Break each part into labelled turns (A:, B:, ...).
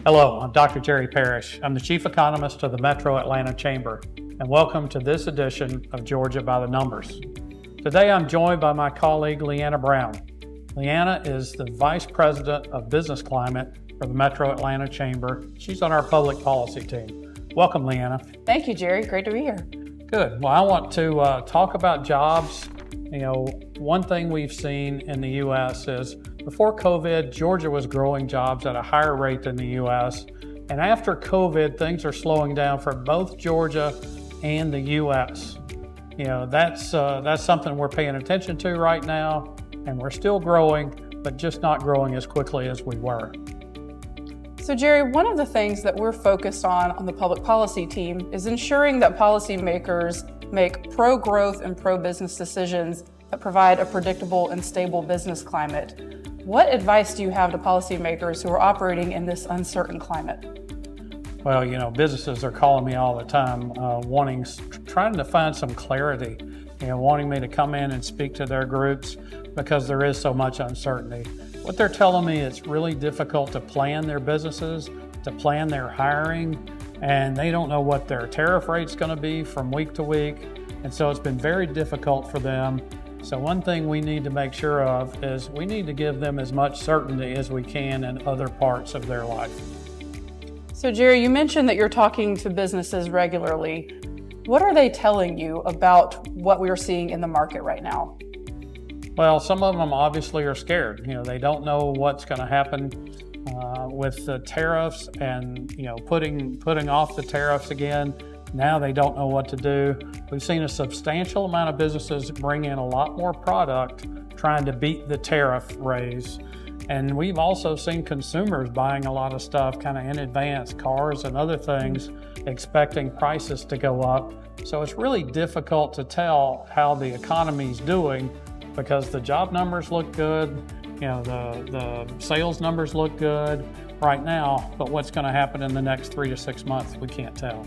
A: Hello, I'm Dr. Jerry Parrish. I'm the Chief Economist of the Metro Atlanta Chamber, and welcome to this edition of Georgia by the Numbers. Today I'm joined by my colleague Leanna Brown. Leanna is the Vice President of Business Climate for the Metro Atlanta Chamber. She's on our public policy team. Welcome, Leanna.
B: Thank you, Jerry. Great to be here.
A: Good. Well, I want to talk about jobs. One thing we've seen in the U.S. is before COVID, Georgia was growing jobs at a higher rate than the U.S. And after COVID, things are slowing down for both Georgia and the U.S. That's something we're paying attention to right now, and we're still growing, but just not growing as quickly as we were.
B: So, Jerry, one of the things that we're focused on the public policy team is ensuring that policymakers make pro-growth and pro-business decisions that provide a predictable and stable business climate. What advice do you have to policymakers who are operating in this uncertain climate?
A: Well, businesses are calling me all the time, trying to find some clarity, wanting me to come in and speak to their groups because there is so much uncertainty. What they're telling me, it's really difficult to plan their businesses, to plan their hiring, and they don't know what their tariff rate's going to be from week to week. And so it's been very difficult for them. So one thing we need to make sure of is we need to give them as much certainty as we can in other parts of their life.
B: So Jerry, you mentioned that you're talking to businesses regularly. What are they telling you about what we're seeing in the market right now?
A: Well, some of them obviously are scared. They don't know what's going to happen with the tariffs and, putting off the tariffs again. Now they don't know what to do. We've seen a substantial amount of businesses bring in a lot more product trying to beat the tariff raise. And we've also seen consumers buying a lot of stuff kind of in advance, cars and other things, expecting prices to go up. So it's really difficult to tell how the economy's doing because the job numbers look good, the sales numbers look good right now, but what's going to happen in the next 3 to 6 months, we can't tell.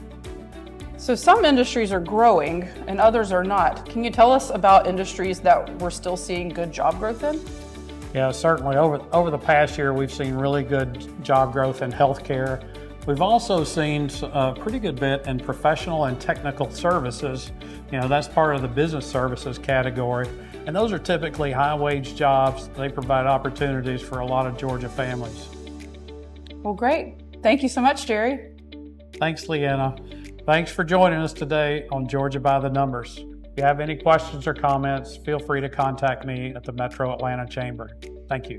B: So some industries are growing and others are not. Can you tell us about industries that we're still seeing good job growth in?
A: Yeah, certainly. Over the past year, we've seen really good job growth in healthcare. We've also seen a pretty good bit in professional and technical services. That's part of the business services category. And those are typically high-wage jobs. They provide opportunities for a lot of Georgia families.
B: Well, great. Thank you so much, Jerry.
A: Thanks, Leanna. Thanks for joining us today on Georgia by the Numbers. If you have any questions or comments, feel free to contact me at the Metro Atlanta Chamber. Thank you.